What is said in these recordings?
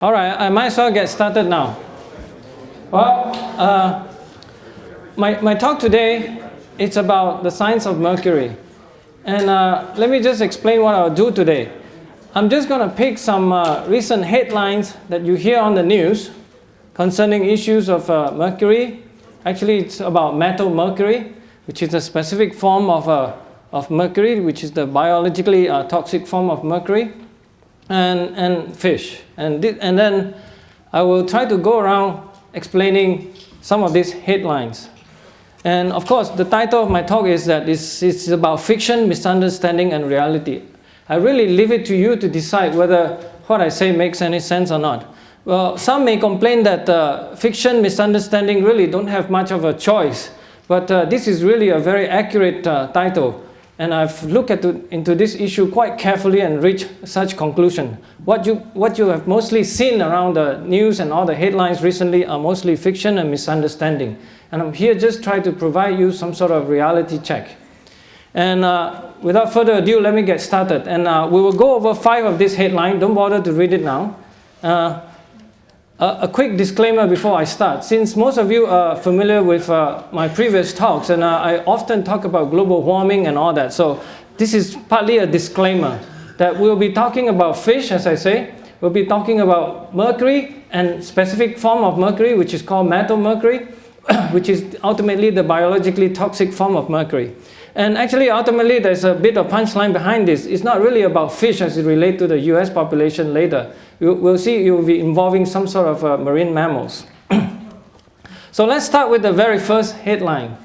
All right, I might as well get started now. Well, my talk today, it's about the science of Mercury. And let me just explain what I'll do today. I'm just going to pick some recent headlines that you hear on the news concerning issues of Mercury. Actually, it's about metal mercury, which is a specific form of mercury, which is the biologically toxic form of mercury. And fish. And then I will try to go around explaining some of these headlines. And of course, the title of my talk is that it's about fiction, misunderstanding, and reality. I really leave it to you to decide whether what I say makes any sense or not. Well, some may complain that fiction, misunderstanding really don't have much of a choice. But this is really a very accurate title. And I've looked into this issue quite carefully and reached such conclusion. What you have mostly seen around the news and all the headlines recently are mostly fiction and misunderstanding. And I'm here just trying to provide you some sort of reality check. And without further ado, let me get started. And we will go over 5 of these headlines. Don't bother to read it now. A quick disclaimer before I start. Since most of you are familiar with my previous talks, and I often talk about global warming and all that, so this is partly a disclaimer that we'll be talking about fish, as I say. We'll be talking about mercury and specific form of mercury, which is called metal mercury, which is ultimately the biologically toxic form of mercury. And actually, ultimately, there's a bit of punchline behind this. It's not really about fish as it relates to the US population later. We'll see it will be involving some sort of marine mammals. So let's start with the very first headline.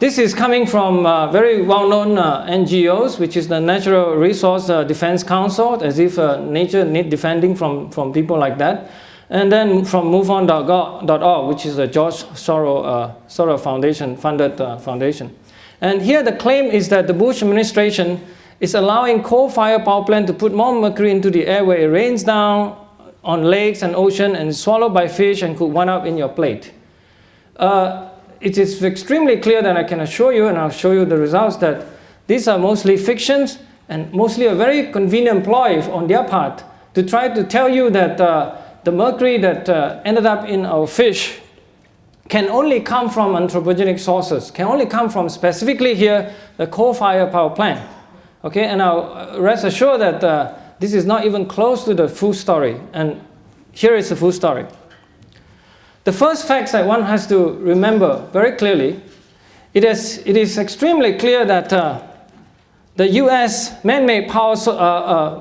This is coming from very well-known NGOs, which is the Natural Resource Defense Council, as if nature need defending from people like that. And then from MoveOn.org, which is a George Soros Foundation, funded foundation. And here the claim is that the Bush administration is allowing coal-fired power plant to put more mercury into the air where it rains down on lakes and ocean and is swallowed by fish and could wind up in your plate. It is extremely clear that I can assure you, and I'll show you the results, that these are mostly fictions and mostly a very convenient ploy on their part to try to tell you that the mercury that ended up in our fish can only come from anthropogenic sources, can only come from specifically here the coal-fired power plant. Okay, and I'll rest assured that this is not even close to the full story. And here is the full story. The first facts that one has to remember very clearly, it is extremely clear that the US man-made power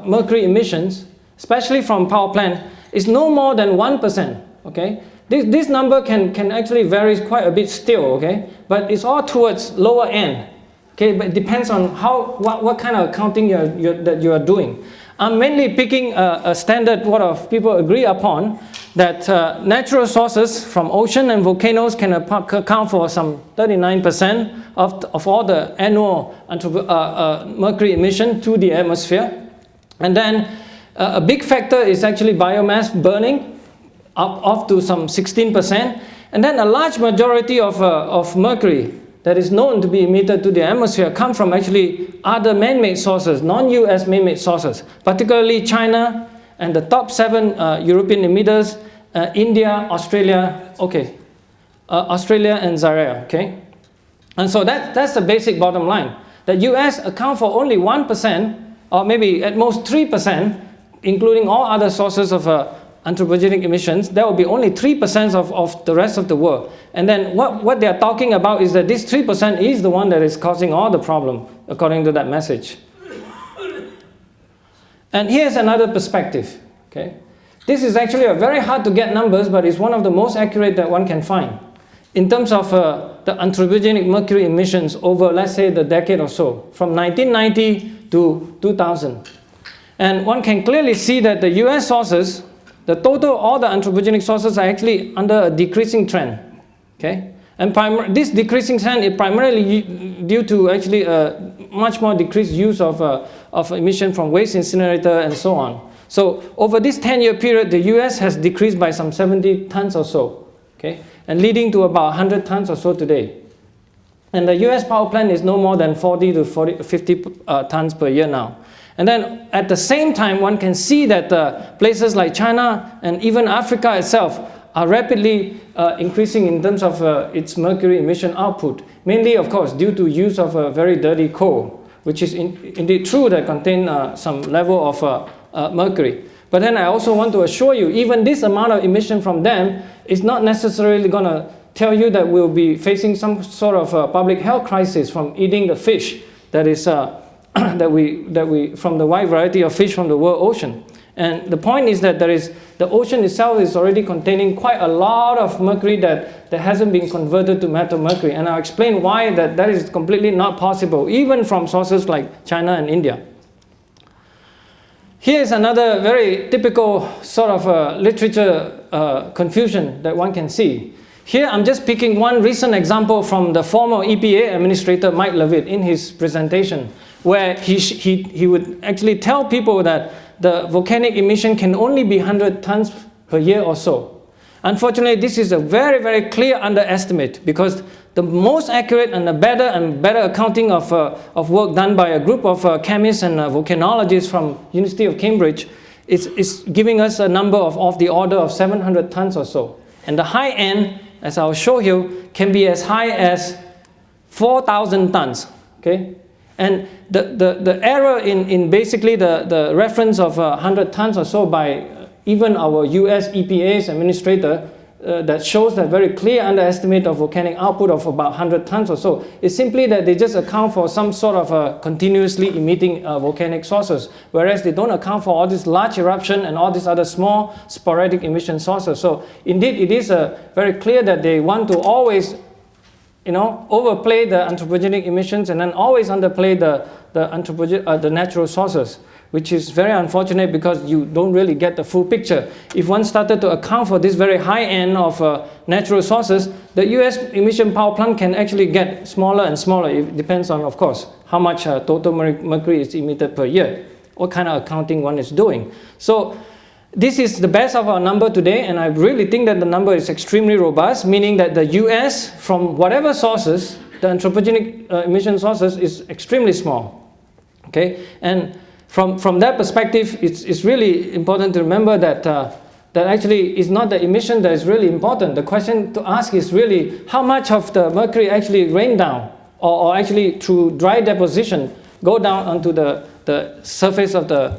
mercury emissions, especially from power plant, is no more than 1%. Okay, this number can actually vary quite a bit still. Okay, but it's all towards lower end. Okay, but it depends on what kind of accounting that you are doing. I'm mainly picking a standard what people agree upon, that natural sources from ocean and volcanoes can account for some 39% of all the annual mercury emission to the atmosphere. And then a big factor is actually biomass burning, up to some 16%. And then a large majority of mercury that is known to be emitted to the atmosphere come from actually other man-made sources, non-US man-made sources, particularly China and the top 7 European emitters, India, Australia, Australia and Zaire, okay? And so that's the basic bottom line. The US account for only 1%, or maybe at most 3%, including all other sources of anthropogenic emissions. There will be only 3% of the rest of the world. And then what they are talking about is that this 3% is the one that is causing all the problem, according to that message. And here's another perspective. Okay, this is actually a very hard to get numbers, but it's one of the most accurate that one can find in terms of the anthropogenic mercury emissions over, let's say, the decade or so, from 1990 to 2000. And one can clearly see that the US sources, the total, all the anthropogenic sources are actually under a decreasing trend. Okay? And this decreasing trend is primarily due to actually a much more decreased use of emission from waste incinerator and so on. So over this 10-year period, the US has decreased by some 70 tons or so, okay? And leading to about 100 tons or so today. And the US power plant is no more than 40 to 50 tons per year now. And then at the same time, one can see that places like China and even Africa itself are rapidly increasing in terms of its mercury emission output, mainly, of course, due to use of very dirty coal, which is indeed true that contain some level of mercury. But then I also want to assure you, even this amount of emission from them is not necessarily going to tell you that we'll be facing some sort of public health crisis from eating the fish that is that we from the wide variety of fish from the world ocean. And the point is that the ocean itself is already containing quite a lot of mercury that hasn't been converted to metal mercury. And I'll explain why that is completely not possible, even from sources like China and India. Here's another very typical sort of literature confusion that one can see. Here I'm just picking one recent example from the former EPA administrator Mike Levitt in his presentation, where he would actually tell people that the volcanic emission can only be 100 tons per year or so. Unfortunately, this is a very, very clear underestimate, because the most accurate and the better accounting of work done by a group of chemists and volcanologists from University of Cambridge is giving us a number of the order of 700 tons or so. And the high end, as I'll show you, can be as high as 4,000 tons. Okay? And the error in basically the reference of 100 tons or so by even our US EPA's administrator that shows that very clear underestimate of volcanic output of about 100 tons or so is simply that they just account for some sort of continuously emitting volcanic sources, whereas they don't account for all this large eruption and all these other small sporadic emission sources. So indeed it is very clear that they want to always overplay the anthropogenic emissions and then always underplay the natural sources, which is very unfortunate because you don't really get the full picture. If one started to account for this very high end of natural sources, the US emission power plant can actually get smaller and smaller. It depends on, of course, how much total mercury is emitted per year, what kind of accounting one is doing. So this is the best of our number today, and I really think that the number is extremely robust, meaning that the US, from whatever sources, the anthropogenic emission sources is extremely small. Okay, and from that perspective, it's really important to remember that that actually is not the emission that is really important. The question to ask is really how much of the mercury actually rain down, or actually through dry deposition go down onto the surface of the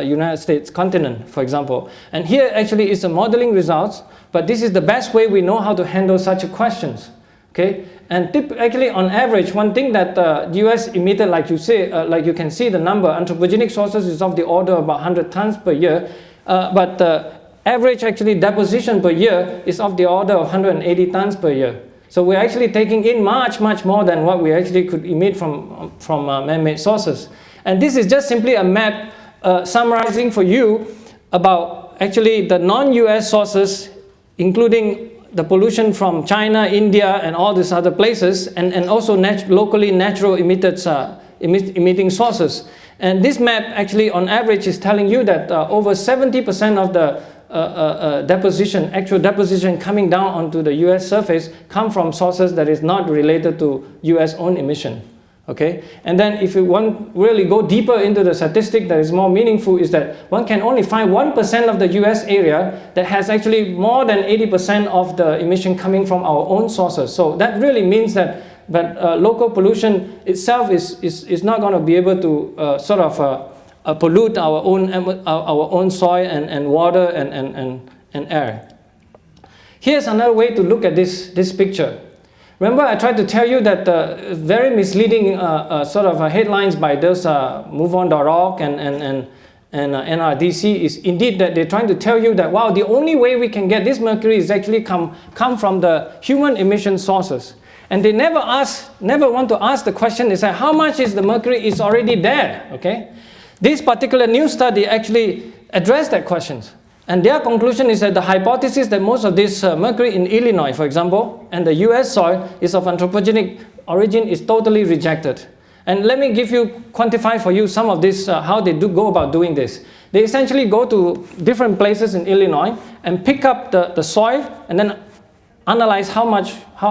United States continent, for example. And here actually is the modeling results, but this is the best way we know how to handle such questions. Okay, and actually on average, one thing that US emitted, like you can see the number, anthropogenic sources is of the order of about 100 tons per year, but the average actually deposition per year is of the order of 180 tons per year. So we're actually taking in much more than what we actually could emit from man-made sources. And this is just simply a map summarizing for you about actually the non-US sources, including the pollution from China, India, and all these other places, and also locally natural emitting sources. And this map actually on average is telling you that over 70% of the actual deposition coming down onto the US surface come from sources that is not related to US own emission. Okay? And then if you want really go deeper into the statistic that is more meaningful, is that one can only find 1% of the US area that has actually more than 80% of the emission coming from our own sources. So that really means that local pollution itself is not going to be able to pollute our own soil and water and air. Here's another way to look at this picture. Remember, I tried to tell you that very misleading headlines by those MoveOn.org and NRDC is indeed that they're trying to tell you that, wow, the only way we can get this mercury is actually come from the human emission sources. And they never want to ask the question, is that how much is the mercury is already there, okay? This particular new study actually addressed that question. And their conclusion is that the hypothesis that most of this mercury in Illinois, for example, and the US soil is of anthropogenic origin is totally rejected. And let me quantify for you some of this, how they go about doing this. They essentially go to different places in Illinois and pick up the soil and then analyze how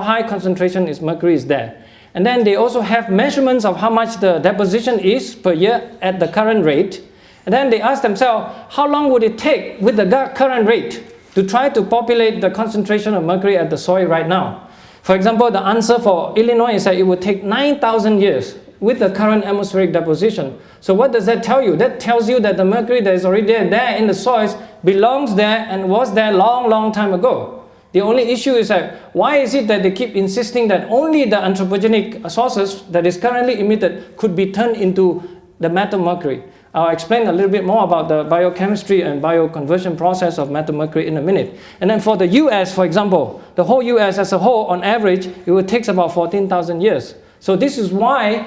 high concentration mercury is there. And then they also have measurements of how much the deposition is per year at the current rate. And then they ask themselves, how long would it take with the current rate to try to populate the concentration of mercury at the soil right now? For example, the answer for Illinois is that it would take 9,000 years with the current atmospheric deposition. So what does that tell you? That tells you that the mercury that is already there in the soils belongs there and was there long time ago. The only issue is that why is it that they keep insisting that only the anthropogenic sources that is currently emitted could be turned into the metal mercury? I'll explain a little bit more about the biochemistry and bioconversion process of metal mercury in a minute. And then for the US, for example, the whole US as a whole, on average, it would take about 14,000 years. So this is why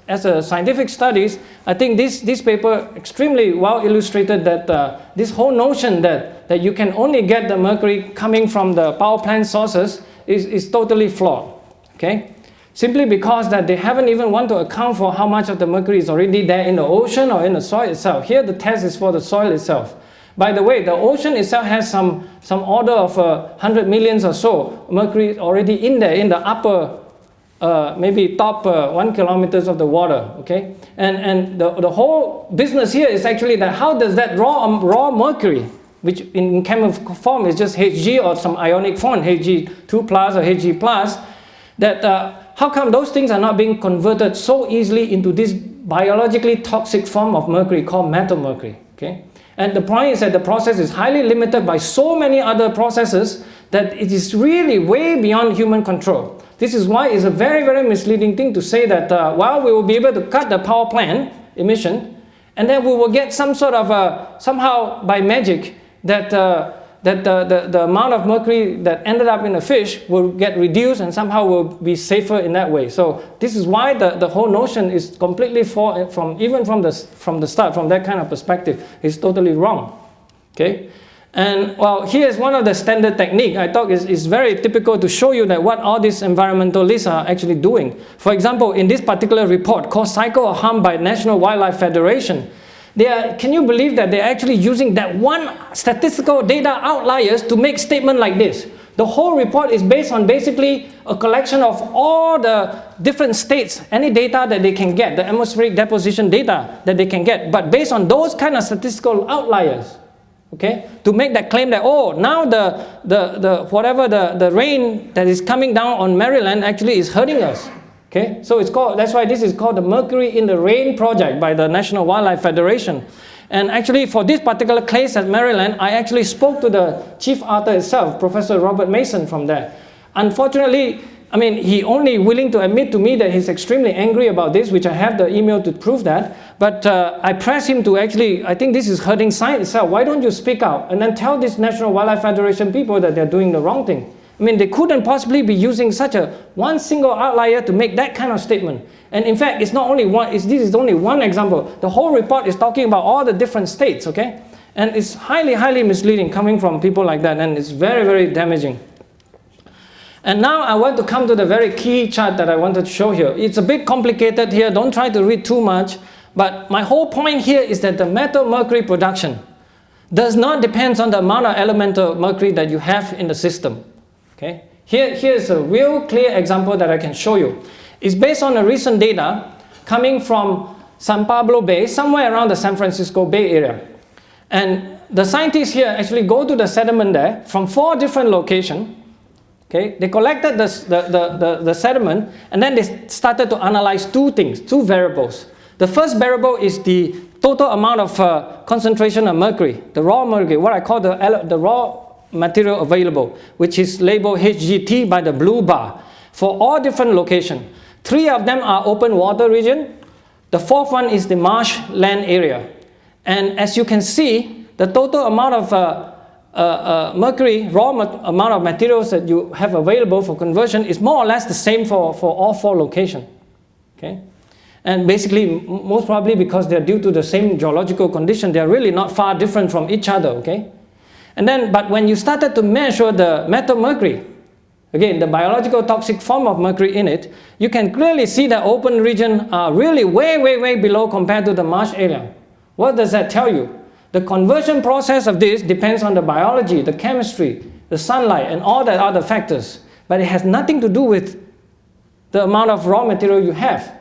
as a scientific studies, I think this paper extremely well illustrated that this whole notion that you can only get the mercury coming from the power plant sources is totally flawed. Okay? Simply because that they haven't even want to account for how much of the mercury is already there in the ocean or in the soil itself. Here the test is for the soil itself. By the way, the ocean itself has some order of 100 millions or so mercury already in there in the upper maybe top 1 kilometers of the water, okay? And the whole business here is actually that how does that raw mercury, which in chemical form is just Hg or some ionic form, Hg2 plus or Hg plus, that how come those things are not being converted so easily into this biologically toxic form of mercury called metal mercury, okay? And the point is that the process is highly limited by so many other processes that it is really way beyond human control. This is why it's a very misleading thing to say that, we will be able to cut the power plant emission, and then we will get some sort of, somehow by magic, that the amount of mercury that ended up in a fish will get reduced and somehow will be safer in that way. So this is why the whole notion is completely from the start, from that kind of perspective, is totally wrong. Okay? And well, here's one of the standard technique I thought is very typical to show you that what all these environmentalists are actually doing. For example, in this particular report called Cycle of Harm by National Wildlife Federation, can you believe that they're actually using that one statistical data outliers to make statement like this? The whole report is based on basically a collection of all the different states, any data that they can get, the atmospheric deposition data that they can get, but based on those kind of statistical outliers. Okay, to make that claim that, oh, now the rain that is coming down on Maryland actually is hurting us. Okay, so that's why this is called the Mercury in the Rain project by the National Wildlife Federation. And actually for this particular case at Maryland, I actually spoke to the chief author itself, Professor Robert Mason from there. Unfortunately, I mean, he only willing to admit to me that he's extremely angry about this, which I have the email to prove that. But I pressed him to actually, I think this is hurting science itself. Why don't you speak out and then tell this National Wildlife Federation people that they're doing the wrong thing? I mean, they couldn't possibly be using such one single outlier to make that kind of statement. And in fact, it's not only one, this is only one example. The whole report is talking about all the different states, okay? And it's highly misleading coming from people like that, and it's very damaging. And now I want to come to the very key chart that I wanted to show here. It's a bit complicated here, don't try to read too much, but my whole point here is that the metal mercury production does not depend on the amount of elemental mercury that you have in the system. Okay? Here's a real clear example that I can show you. It's based on the recent data coming from San Pablo Bay, somewhere around the San Francisco Bay Area. And the scientists here actually go to the sediment there from 4 different locations. Okay? They collected the sediment, and then they started to analyze 2 things, 2 variables. The first variable is the total amount of concentration of mercury, the raw mercury, what I call the raw material available, which is labeled HGT by the blue bar, for all different locations. 3 of them are open water region. The 4th one is the marshland area. And as you can see, the total amount of mercury, amount of materials that you have available for conversion is more or less the same for all 4 locations. Okay? And basically, most probably because they're due to the same geological condition, they're really not far different from each other. Okay? And then, but when you started to measure the metal mercury, again, the biological toxic form of mercury in it, you can clearly see the open region are really way below compared to the marsh area. What does that tell you? The conversion process of this depends on the biology, the chemistry, the sunlight, and all the other factors. But it has nothing to do with the amount of raw material you have.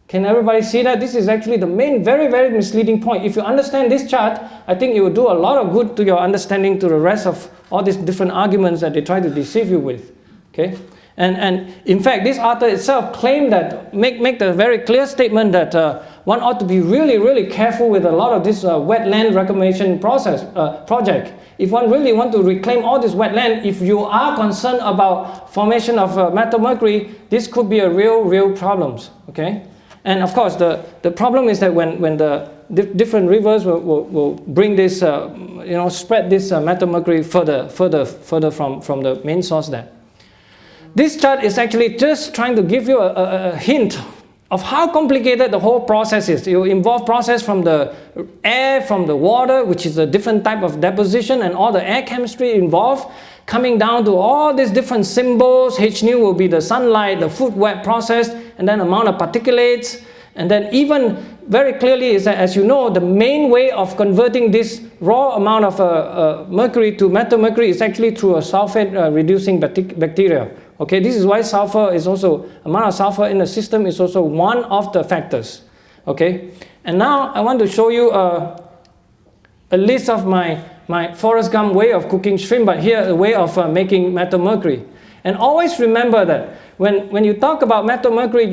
Can everybody see that? This is actually the main, very, very misleading point. If you understand this chart, I think it will do a lot of good to your understanding to the rest of all these different arguments that they try to deceive you with. Okay? And in fact, this author itself claimed that, make the very clear statement that one ought to be really, really careful with a lot of this wetland reclamation project. If one really want to reclaim all this wetland, if you are concerned about formation of metal mercury, this could be a real problems. Okay? And of course, the problem is that when the different rivers will bring this, spread this metal mercury further from the main source there. This chart is actually just trying to give you a hint of how complicated the whole process is. It will involve process from the air, from the water, which is a different type of deposition, and all the air chemistry involved, coming down to all these different symbols. H nu will be the sunlight, the food web process, and then amount of particulates. And then even very clearly is that, as you know, the main way of converting this raw amount of mercury to metal mercury is actually through a sulfate reducing bacteria. Okay, this is why sulfur is also, amount of sulfur in the system is also one of the factors. Okay, and now I want to show you a list of my Forrest Gump way of cooking shrimp, but here a way of making metal mercury. And always remember that when you talk about metal mercury,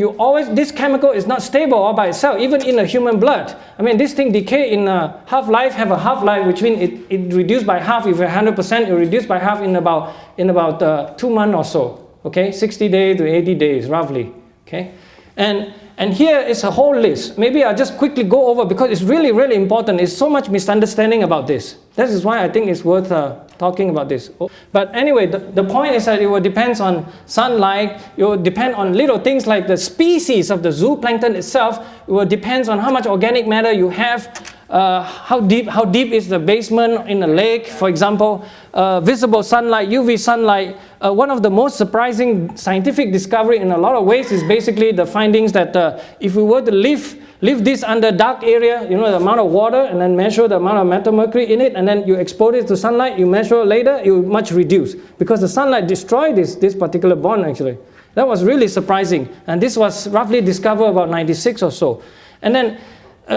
this chemical is not stable all by itself, even in the human blood. I mean, this thing decay in half-life, have a half-life, which means it reduced by half. If 100%, it reduced by half in about 2 months or so. Okay, 60 days to 80 days, roughly. Okay, and here is a whole list. Maybe I'll just quickly go over because it's really, really important. There's so much misunderstanding about this. That is why I think it's worth talking about this. But anyway, the point is that it will depend on sunlight. It will depend on little things like the species of the zooplankton itself. It will depend on how much organic matter you have. How deep is the basement in a lake, for example. Visible sunlight, UV sunlight. One of the most surprising scientific discovery in a lot of ways is basically the findings that if we were to leave this under dark area, the amount of water, and then measure the amount of metal mercury in it, and then you expose it to sunlight, you measure later, it will much reduce because the sunlight destroyed this particular bond actually. That was really surprising, and this was roughly discovered about 96 or so. And then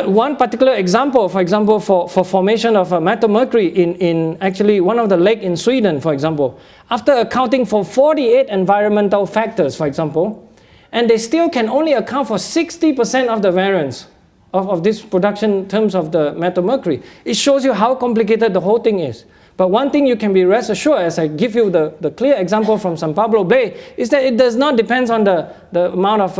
one particular example, for example, for formation of metal mercury in actually one of the lake in Sweden, for example, after accounting for 48 environmental factors, for example, and they still can only account for 60% of the variance of this production in terms of the metal mercury. It shows you how complicated the whole thing is. But one thing you can be rest assured, as I give you the clear example from San Pablo Bay, is that it does not depend on the amount of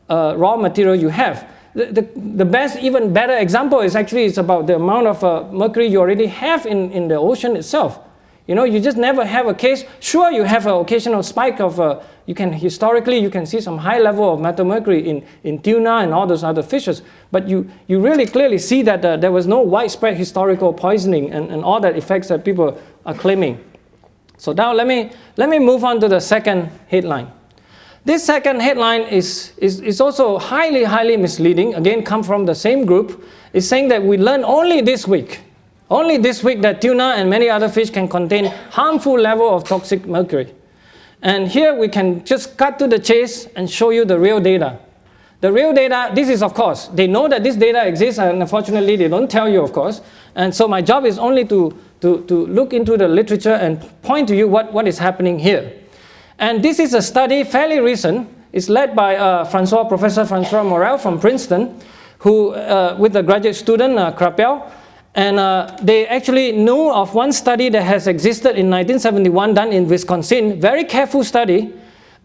raw material you have. The best, even better example is actually it's about the amount of mercury you already have in the ocean itself. You just never have a case. Sure, you have an occasional spike of, historically you can see some high level of metal mercury in tuna and all those other fishes, but you really clearly see that there was no widespread historical poisoning and all that effects that people are claiming. So now let me move on to the second headline. This second headline is also highly misleading. Again, come from the same group. It's saying that we learned only this week that tuna and many other fish can contain harmful level of toxic mercury. And here we can just cut to the chase and show you the real data. The real data, this is of course, they know that this data exists and unfortunately they don't tell you, of course. And so my job is only to look into the literature and point to you what is happening here. And this is a study, fairly recent. It's led by Professor Francois Morel from Princeton, who with a graduate student, Krapel. And they actually knew of one study that has existed in 1971 done in Wisconsin, very careful study,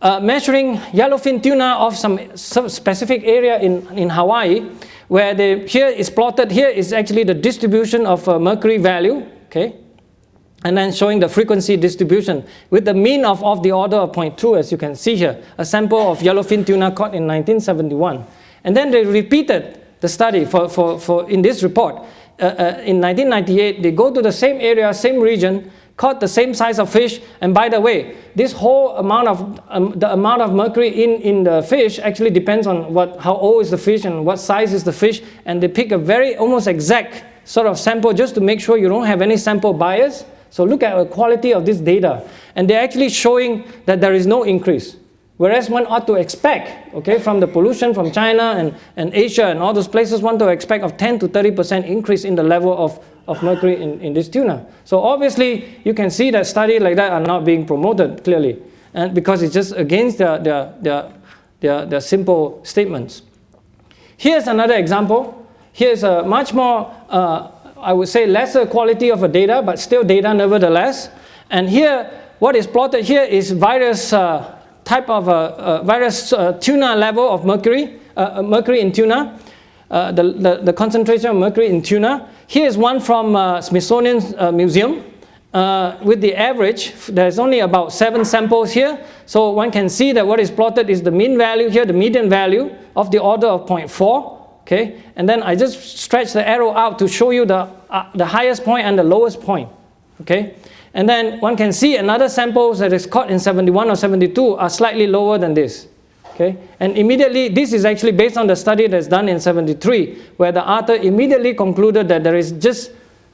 measuring yellowfin tuna of some specific area in Hawaii, where here is plotted, here is actually the distribution of mercury value, okay? And then showing the frequency distribution with the mean of the order of 0.2, as you can see here, a sample of yellowfin tuna caught in 1971. And then they repeated the study for in this report. In 1998, they go to the same area, same region, caught the same size of fish, and by the way, this whole amount of the amount of mercury in the fish actually depends on how old is the fish and what size is the fish, and they pick a very almost exact sort of sample just to make sure you don't have any sample bias. So look at the quality of this data, and they're actually showing that there is no increase Whereas one ought to expect, okay, from the pollution from China and Asia and all those places, one to expect of 10 to 30% increase in the level of mercury in this tuna. So obviously, you can see that studies like that are not being promoted clearly, and because it's just against their simple statements. Here's another example. Here's a much more, I would say, lesser quality of a data, but still data nevertheless. And here, what is plotted here is various type of various tuna level of mercury, mercury in tuna, the concentration of mercury in tuna. Here is one from Smithsonian Museum. With the average, there's only about 7 samples here. So one can see that what is plotted is the mean value here, the median value of the order of 0.4. Okay, and then I just stretch the arrow out to show you the highest point and the lowest point. Okay, and then one can see another samples that is caught in 71 or 72 are slightly lower than this. Okay, and immediately this is actually based on the study that's done in 73, where the author immediately concluded that there is just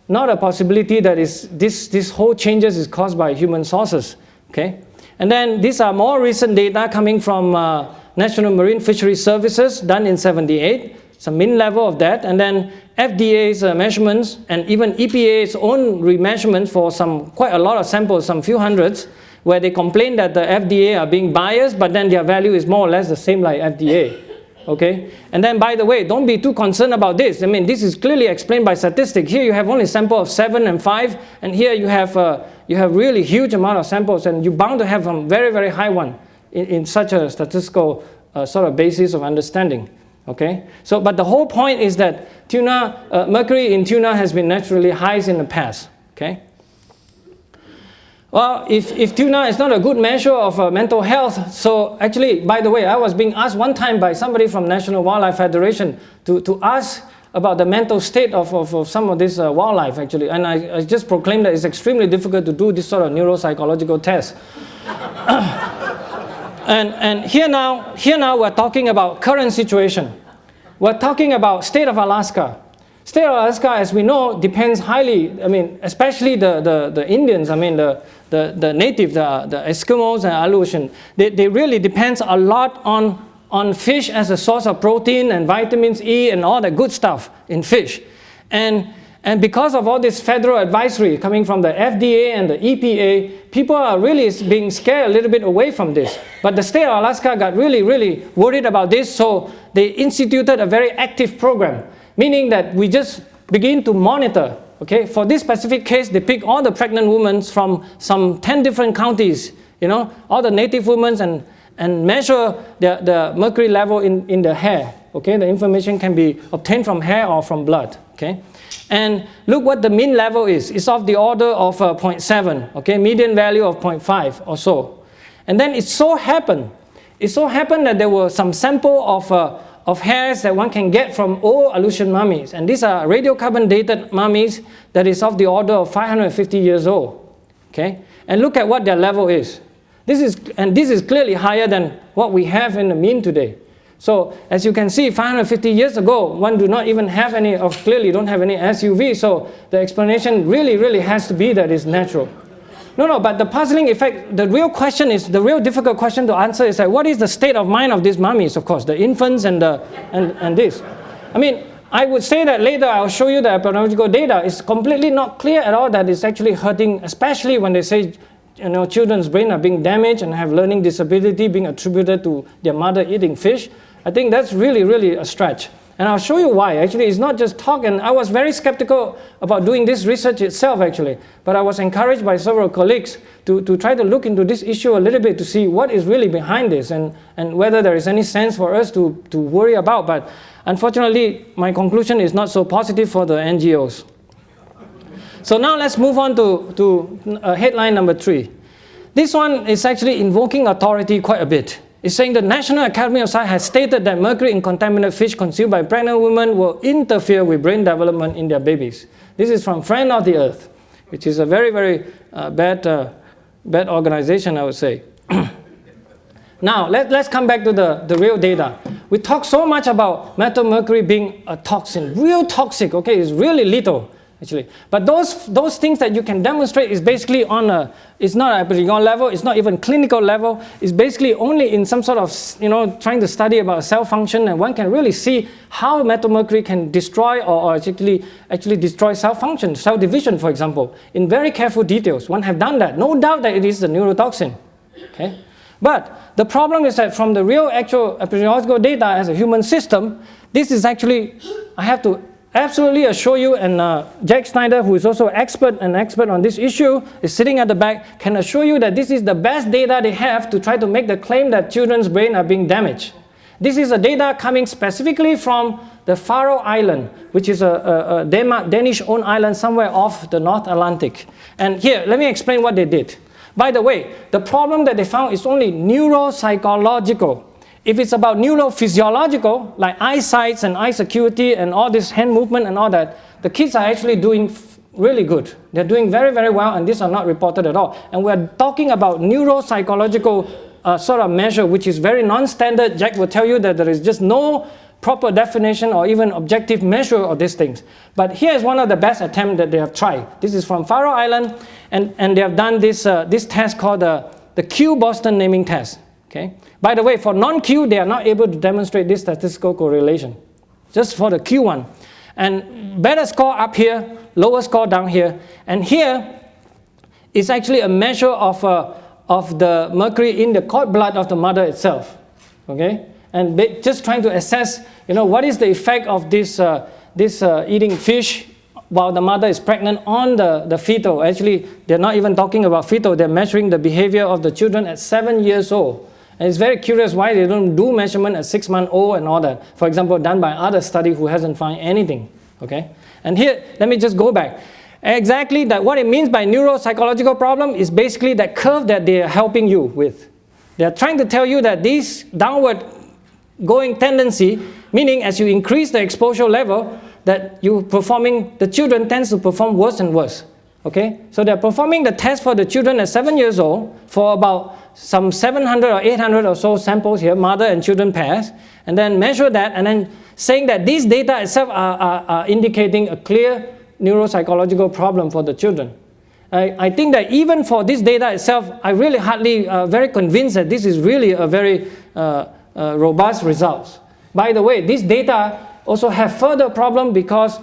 not a possibility that this whole changes is caused by human sources. Okay, and then these are more recent data coming from National Marine Fisheries Services done in 78. Some mean level of that, and then FDA's measurements and even EPA's own remeasurements for quite a lot of samples, some few hundreds, where they complain that the FDA are being biased, but then their value is more or less the same like FDA. Okay, and then by the way, don't be too concerned about this. I mean, this is clearly explained by statistics. Here you have only sample of 7 and 5, and here you have really huge amount of samples, and you're bound to have some very, very high one in such a statistical sort of basis of understanding. Okay, so but the whole point is that mercury in tuna has been naturally highest in the past. Okay. Well, if tuna is not a good measure of mental health, so actually, by the way, I was being asked one time by somebody from National Wildlife Federation to ask about the mental state of some of this wildlife actually, and I just proclaimed that it's extremely difficult to do this sort of neuropsychological test. And here now we're talking about current situation. We're talking about state of Alaska. State of Alaska, as we know, depends highly, I mean, especially the Indians, I mean, the native, the Eskimos and Aleutian, they really depend a lot on fish as a source of protein and vitamins E and all that good stuff in fish. And because of all this federal advisory coming from the FDA and the EPA, people are really being scared a little bit away from this. But the state of Alaska got really, really worried about this, so they instituted a very active program, meaning that we just begin to monitor. Okay, for this specific case, they pick all the pregnant women from some 10 different counties, you know, all the native women, and measure the mercury level in the hair. Okay, the information can be obtained from hair or from blood. Okay. And look what the mean level is. It's of the order of 0.7, okay, median value of 0.5 or so. And then it so happened that there were some sample of hairs that one can get from old Aleutian mummies. And these are radiocarbon dated mummies that is of the order of 550 years old. Okay? And look at what their level is. This is clearly higher than what we have in the mean today. So as you can see, 550 years ago, one do not even have any, or clearly don't have any SUV, so the explanation really has to be that it's natural. No, but the puzzling effect, the real difficult question to answer is that what is the state of mind of these mummies, of course, the infants and this. I mean, I would say that later I'll show you the epidemiological data. It's completely not clear at all that it's actually hurting, especially when they say, you know, children's brain are being damaged and have learning disability being attributed to their mother eating fish. I think that's really a stretch. And I'll show you why. Actually, it's not just talk, and I was very skeptical about doing this research itself, actually. But I was encouraged by several colleagues to try to look into this issue a little bit to see what is really behind this and whether there is any sense for us to worry about. But unfortunately, my conclusion is not so positive for the NGOs. So now let's move on to headline number 3. This one is actually invoking authority quite a bit. It's saying the National Academy of Science has stated that mercury in contaminated fish consumed by pregnant women will interfere with brain development in their babies. This is from Friend of the Earth, which is a very bad organization, I would say. Now, let's come back to the real data. We talk so much about methylmercury being a toxin, real toxic, okay, it's really lethal. actually. But those things that you can demonstrate is basically on it's not at epidemiological level, it's not even clinical level, it's basically only in some sort of, trying to study about cell function, and one can really see how methylmercury can destroy or actually destroy cell function, cell division, for example, in very careful details. One have done that. No doubt that it is the neurotoxin. Okay? But the problem is that from the real actual epidemiological data as a human system, this is actually, I have to absolutely assure you, and Jack Snyder, who is also an expert on this issue, is sitting at the back, can assure you that this is the best data they have to try to make the claim that children's brain are being damaged. This is a data coming specifically from the Faroe Island, which is a Danish-owned island somewhere off the North Atlantic. And here, let me explain what they did. By the way, the problem that they found is only neuropsychological. If it's about neurophysiological, like eyesight and eye acuity and all this hand movement and all that, the kids are actually doing really good. They're doing very, very well, and these are not reported at all. And we're talking about neuropsychological sort of measure, which is very non-standard. Jack will tell you that there is just no proper definition or even objective measure of these things. But here is one of the best attempts that they have tried. This is from Faroe Island, and they have done this test called the Q-Boston naming test. Okay? By the way, for non-Q, they are not able to demonstrate this statistical correlation. Just for the Q one. And better score up here, lower score down here. And here is actually a measure of the mercury in the cord blood of the mother itself. Okay? And just trying to assess, what is the effect of this eating fish while the mother is pregnant on the fetal. Actually, they're not even talking about fetal. They're measuring the behavior of the children at 7 years old. And it's very curious why they don't do measurement at 6 months old and all that. For example, done by other study who hasn't found anything. Okay? And here, let me just go back. Exactly that what it means by neuropsychological problem is basically that curve that they are helping you with. They are trying to tell you that this downward going tendency, meaning as you increase the exposure level, that the children tends to perform worse and worse. Okay? So they're performing the test for the children at 7 years old for about some 700 or 800 or so samples here, mother and children pairs, and then measure that, and then saying that these data itself are indicating a clear neuropsychological problem for the children. I think that even for this data itself, I really hardly very convinced that this is really a very robust results. By the way, this data also have further problem because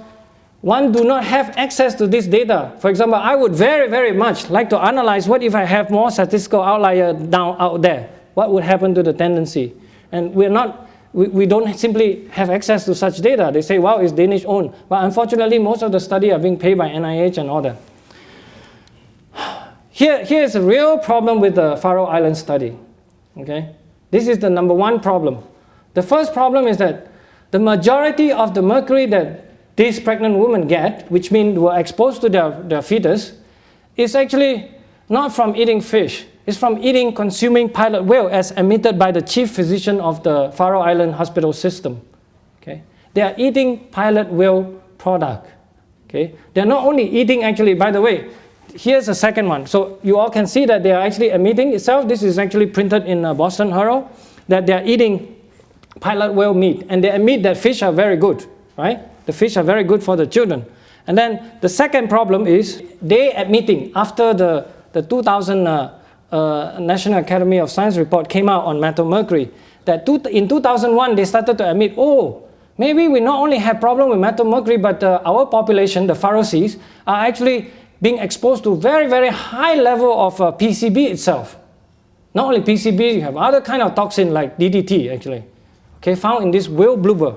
one do not have access to this data. For example, I would very, very much like to analyze what if I have more statistical outlier out there? What would happen to the tendency? And we don't simply have access to such data. They say, wow, it's Danish owned. But unfortunately, most of the study are being paid by NIH and all that. Here is a real problem with the Faroe Island study. Okay? This is the number one problem. The first problem is that the majority of the mercury that these pregnant women get, which means were exposed to their fetus, is actually not from eating fish. It's from consuming pilot whale as admitted by the chief physician of the Faroe Island hospital system. Okay? They are eating pilot whale product. Okay? They're not only eating actually, by the way, here's the second one. So you all can see that they are actually emitting itself. This is actually printed in Boston Herald, that they are eating pilot whale meat. And they admit that fish are very good, right? The fish are very good for the children. And then the second problem is they admitting after the 2000 National Academy of Science report came out on methylmercury, that in 2001 they started to admit, maybe we not only have problem with methylmercury, but our population, the Faroese, are actually being exposed to very, very high level of PCB itself. Not only PCB, you have other kind of toxin like DDT actually, okay, found in this whale blubber,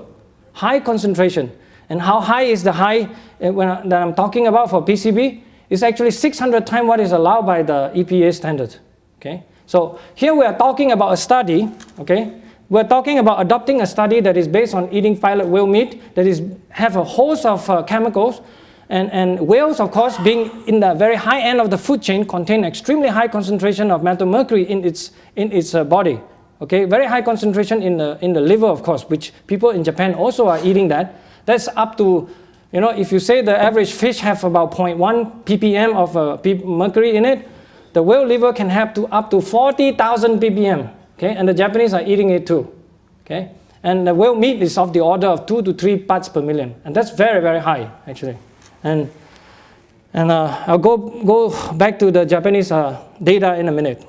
high concentration. And how high is the high that I'm talking about for PCB? It's actually 600 times what is allowed by the EPA standard. Okay? So here we are talking about a study. Okay? We're talking about adopting a study that is based on eating pilot whale meat, that have a host of chemicals. And whales, of course, being in the very high end of the food chain, contain extremely high concentration of methylmercury in its body. Okay? Very high concentration in the liver, of course, which people in Japan also are eating that. That's up to, if you say the average fish have about 0.1 ppm of mercury in it, the whale liver can have up to 40,000 ppm. Okay? And the Japanese are eating it too. Okay? And the whale meat is of the order of 2 to 3 parts per million. And that's very, very high, actually. And And I'll go back to the Japanese data in a minute.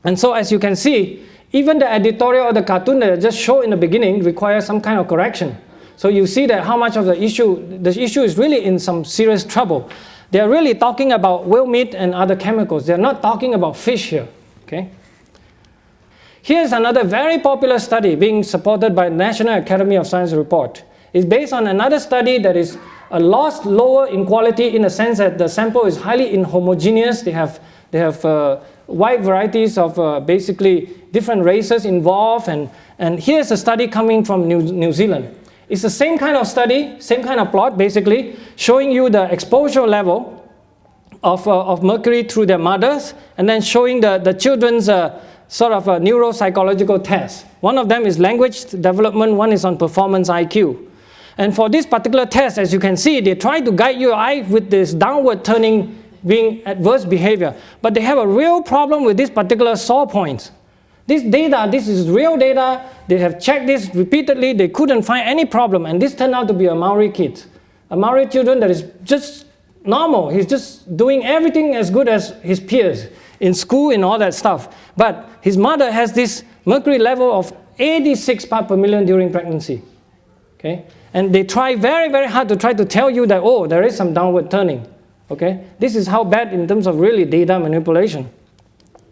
And so as you can see, even the editorial or the cartoon that I just showed in the beginning requires some kind of correction. So you see that how much of the issue is really in some serious trouble. They're really talking about whale meat and other chemicals. They're not talking about fish here, okay? Here's another very popular study being supported by the National Academy of Science report. It's based on another study that is a lot lower in quality in the sense that the sample is highly inhomogeneous. They have wide varieties of basically different races involved. And here's a study coming from New Zealand. It's the same kind of study, same kind of plot basically, showing you the exposure level of mercury through their mothers, and then showing the children's sort of a neuropsychological test. One of them is language development, one is on performance IQ. And for this particular test, as you can see, they try to guide your eye with this downward turning being adverse behavior. But they have a real problem with this particular saw points. This data, this is real data. They have checked this repeatedly. They couldn't find any problem. And this turned out to be a Maori kid. A Maori children that is just normal. He's just doing everything as good as his peers in school and all that stuff. But his mother has this mercury level of 86 parts per million during pregnancy. Okay? And they try very, very hard to try to tell you that, oh, there is some downward turning. Okay? This is how bad in terms of really data manipulation.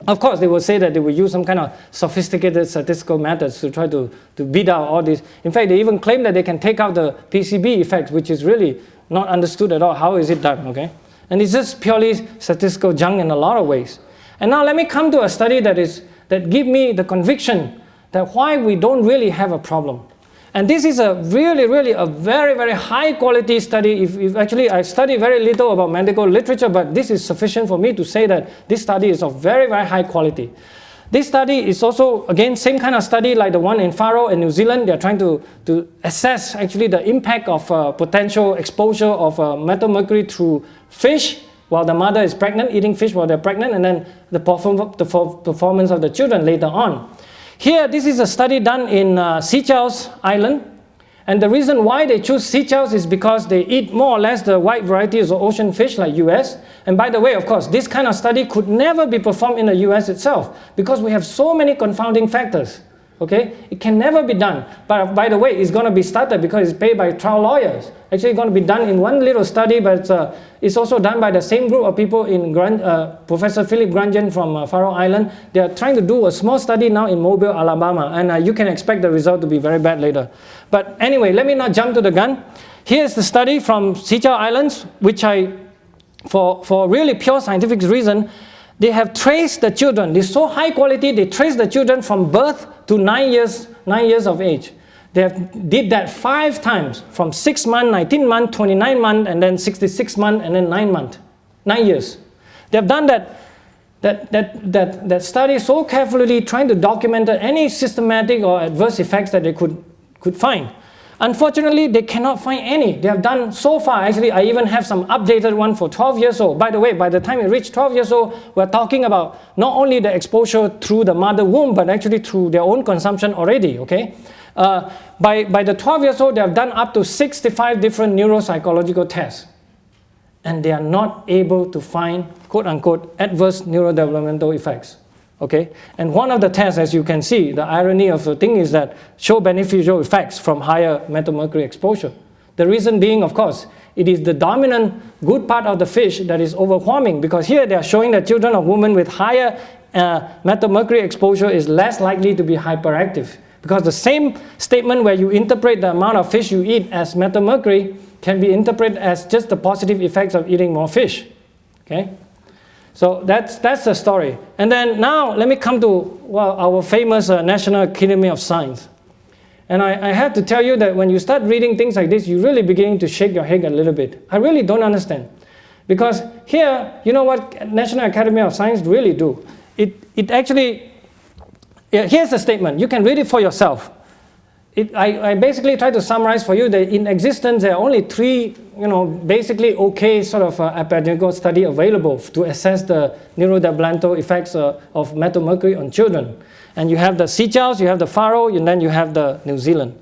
Of course, they will say that they will use some kind of sophisticated statistical methods to try to beat out all this. In fact, they even claim that they can take out the PCB effects, which is really not understood at all. How is it done? Okay? And it's just purely statistical junk in a lot of ways. And now let me come to a study that give me the conviction that why we don't really have a problem. And this is a really a very, very high quality study. If actually I study very little about medical literature, but this is sufficient for me to say that this study is of very, very high quality. This study is also, again, same kind of study like the one in Faroe and New Zealand. They're trying to assess actually the impact of potential exposure of methylmercury through fish while the mother is pregnant, eating fish while they're pregnant, and then the performance of the children later on. Here, this is a study done in Seychelles Island. And the reason why they choose Seychelles is because they eat more or less the wide varieties of ocean fish like US. And by the way, of course, this kind of study could never be performed in the US itself because we have so many confounding factors. Okay? It can never be done. But by the way, it's going to be started because it's paid by trial lawyers. Actually, it's going to be done in one little study, but it's also done by the same group of people in Professor Philip Grandjean from Faroe Island. They are trying to do a small study now in Mobile, Alabama, and you can expect the result to be very bad later. But anyway, let me not jump to the gun. Here's the study from Seychelles Islands, which for really pure scientific reason, they have traced the children. They're so high quality, they trace the children from birth to 9 years of age. They did that 5 times, from 6 months, 19 months, 29 months, and then 66 months, and then 9 months, 9 years. They have done that study so carefully, trying to document any systematic or adverse effects that they could find. Unfortunately, they cannot find any. They have done so far. Actually, I even have some updated one for 12 years old. By the way, by the time you reach 12 years old, we're talking about not only the exposure through the mother womb, but actually through their own consumption already, okay? By the 12 years old, they have done up to 65 different neuropsychological tests. And they are not able to find, quote unquote, adverse neurodevelopmental effects. Okay, and one of the tests, as you can see, the irony of the thing is that show beneficial effects from higher methylmercury exposure. The reason being, of course, it is the dominant good part of the fish that is overwhelming, because here they are showing that children of women with higher methylmercury exposure is less likely to be hyperactive. Because the same statement where you interpret the amount of fish you eat as methylmercury can be interpreted as just the positive effects of eating more fish. Okay? So that's the story. And then now let me come to our famous National Academy of Science. And I have to tell you that when you start reading things like this, you're really beginning to shake your head a little bit. I really don't understand. Because here, you know what National Academy of Science really do? It actually, here's the statement. You can read it for yourself. I basically try to summarize for you that in existence there are only 3, basically okay sort of epidemiological study available to assess the neurodevelopmental effects of methylmercury on children. And you have the Seychelles, you have the Faroe, and then you have the New Zealand.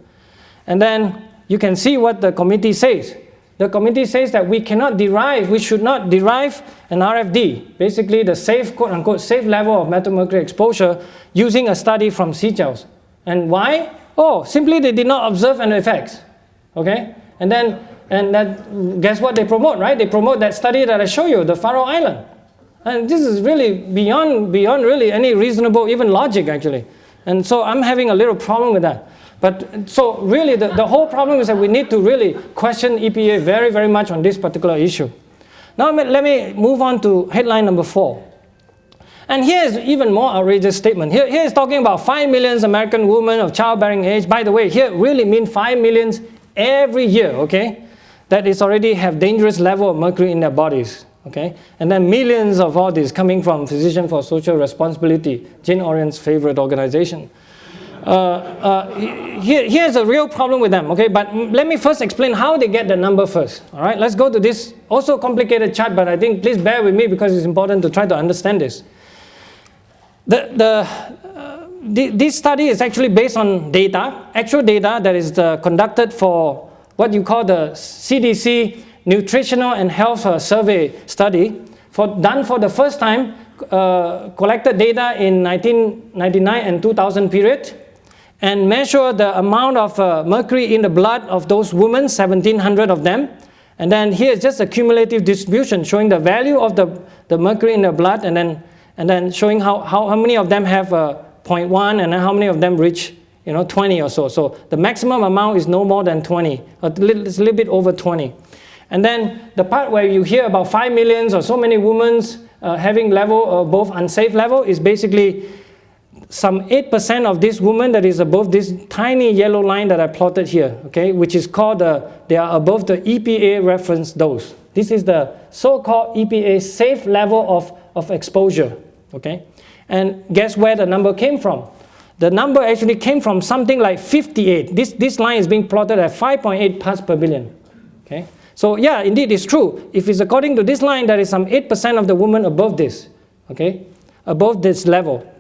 And then you can see what the committee says. the committee says that we should not derive an RFD, basically the safe, quote-unquote, safe level of methylmercury exposure using a study from seashells. And why? Oh, simply they did not observe any effects, okay? And that, guess what they promote, right? They promote that study that I show you, the Faroe Island. And this is really beyond really any reasonable, even logic, actually. And so I'm having a little problem with that. But so really the whole problem is that we need to really question EPA very, very much on this particular issue. Now let me move on to headline number 4. And here's even more outrageous statement. Here is talking about 5 million American women of childbearing age. By the way, here really mean 5 million every year, okay? That is already have dangerous level of mercury in their bodies, okay? And then millions of all this coming from Physicians for Social Responsibility, Jane Orion's favorite organization. Here's a real problem with them, okay? But let me first explain how they get the number first, all right? Let's go to this also complicated chart, but I think please bear with me because it's important to try to understand this. This study is actually based on data, actual data that is conducted for what you call the CDC Nutritional and Health Survey study, done for the first time, collected data in 1999 and 2000 period, and measure the amount of mercury in the blood of those women, 1,700 of them. And then here's just a cumulative distribution showing the value of the mercury in the blood, and then showing how many of them have 0.1 and how many of them reach 20 or so. So the maximum amount is no more than 20, it's a little bit over 20. And then the part where you hear about 5 million or so many women having level above unsafe level is basically some 8% of these women that is above this tiny yellow line that I plotted here, okay, which is called, they are above the EPA reference dose. This is the so-called EPA safe level of exposure, okay? And guess where the number came from? The number actually came from something like 58. This line is being plotted at 5.8 parts per billion, okay? So yeah, indeed it's true. If it's according to this line, there is some 8% of the women above this, okay? Above this level.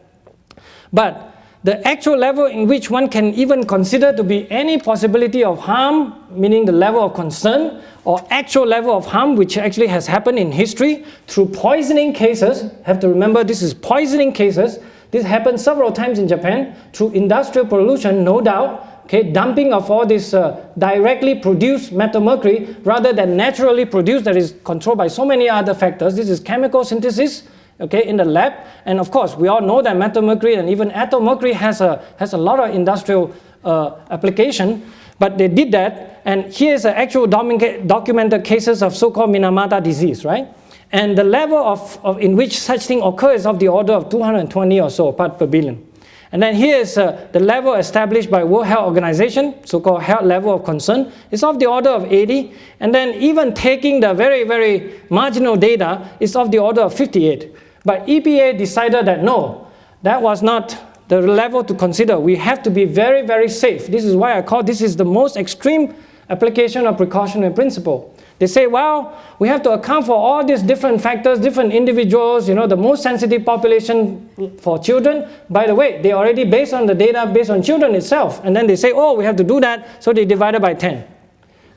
But the actual level in which one can even consider to be any possibility of harm, meaning the level of concern, or actual level of harm, which actually has happened in history through poisoning cases. Have to remember this is poisoning cases. This happened several times in Japan through industrial pollution, no doubt. Okay, dumping of all this directly produced methylmercury rather than naturally produced that is controlled by so many other factors. This is chemical synthesis, okay, in the lab. And of course, we all know that methylmercury and even ethyl mercury has a lot of industrial application. But they did that, and here's the actual documented cases of so-called Minamata disease, right? And the level of in which such thing occurs is of the order of 220 or so part per billion. And then here's the level established by World Health Organization, so-called health level of concern. It's of the order of 80. And then even taking the very, very marginal data, it's of the order of 58. But EPA decided that no, that was not the level to consider. We have to be very, very safe. This is why I call this is the most extreme application of precautionary principle. They say, well, we have to account for all these different factors, different individuals, the most sensitive population for children. By the way, they already based on the data based on children itself. And then they say, oh, we have to do that, so they divided by 10.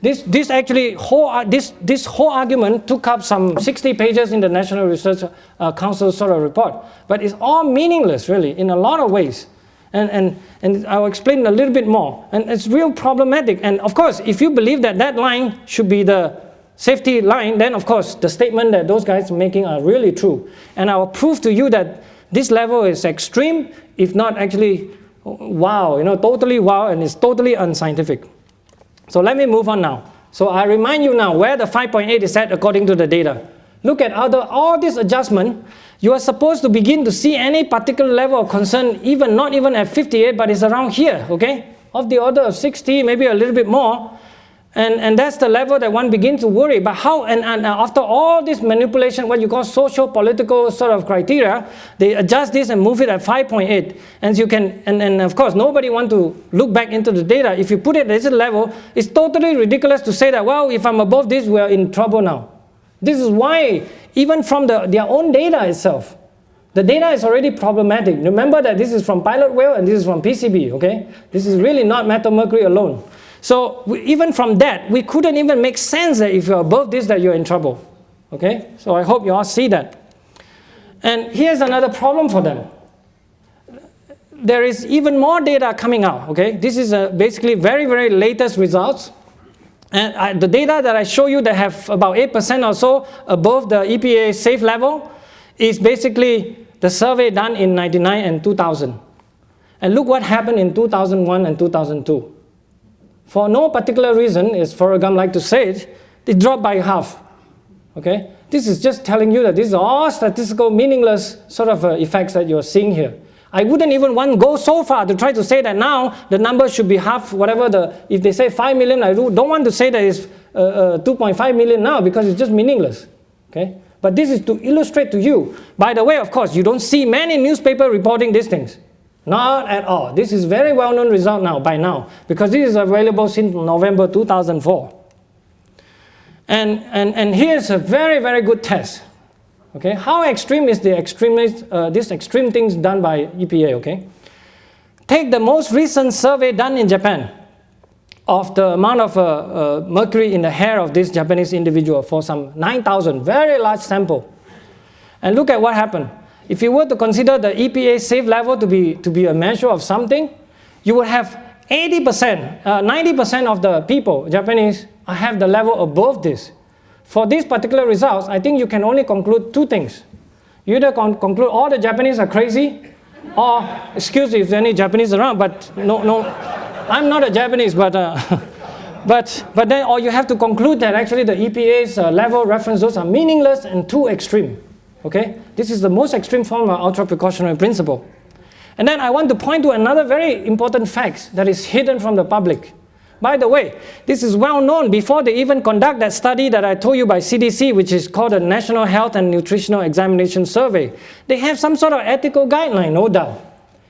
This whole argument took up some 60 pages in the National Research Council sort of report. But it's all meaningless, really, in a lot of ways. And I'll explain a little bit more. And it's real problematic. And of course, if you believe that that line should be the safety line, then of course, the statement that those guys are making are really true. And I will prove to you that this level is extreme, if not actually wow, totally wow, and it's totally unscientific. So let me move on now. So I remind you now where the 5.8 is at according to the data. Look at all this adjustment. You are supposed to begin to see any particular level of concern, not even at 58, but it's around here, okay? Of the order of 60, maybe a little bit more. And that's the level that one begins to worry. But how, and after all this manipulation, what you call social political sort of criteria, they adjust this and move it at 5.8. And you can, and of course, nobody want to look back into the data. If you put it at this level, it's totally ridiculous to say that, well, if I'm above this, we're in trouble now. This is why, even from their own data itself, the data is already problematic. Remember that this is from pilot whale and this is from PCB, okay? This is really not methylmercury alone. So even from that, we couldn't even make sense that if you're above this, that you're in trouble. Okay? So I hope you all see that. And here's another problem for them. There is even more data coming out. Okay? This is basically very, very latest results. And the data that I show you that have about 8% or so above the EPA safe level is basically the survey done in 1999 and 2000. And look what happened in 2001 and 2002. For no particular reason, as Faragam like to say it dropped by half. Okay? This is just telling you that these are all statistical, meaningless sort of effects that you're seeing here. I wouldn't even want to go so far to try to say that now the number should be half, whatever if they say 5 million, I don't want to say that it's 2.5 million now because it's just meaningless. Okay? But this is to illustrate to you. By the way, of course, you don't see many newspapers reporting these things. Not at all. This is very well-known result now, by now, because this is available since November 2004. And here's a very, very good test. Okay, how extreme is this extreme things done by EPA? Okay, take the most recent survey done in Japan of the amount of mercury in the hair of this Japanese individual for some 9,000, very large sample, and look at what happened. If you were to consider the EPA safe level to be a measure of something, you would have 80%, 90% of the people, Japanese, have the level above this. For these particular results, I think you can only conclude two things. You either conclude all the Japanese are crazy, or, excuse me if there are any Japanese around, but no, I'm not a Japanese, but then, or you have to conclude that actually the EPA's level reference doses are meaningless and too extreme. Okay? This is the most extreme form of ultra precautionary principle. And then I want to point to another very important fact that is hidden from the public. By the way, this is well known before they even conduct that study that I told you by CDC, which is called the National Health and Nutritional Examination Survey. They have some sort of ethical guideline, no doubt.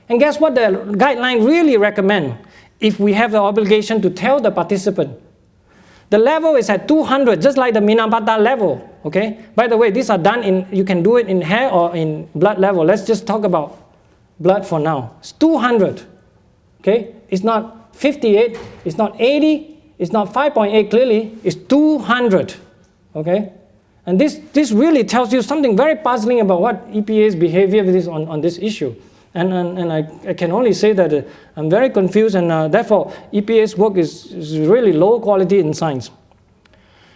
And guess what the guideline really recommend if we have the obligation to tell the participant? The level is at 200, just like the Minamata level. Okay? By the way, these are done you can do it in hair or in blood level. Let's just talk about blood for now. It's 200. Okay? It's not 58, it's not 80, it's not 5.8 clearly, it's 200. Okay? And this really tells you something very puzzling about what EPA's behavior is on this issue. And I can only say that I'm very confused, and therefore EPA's work is really low quality in science.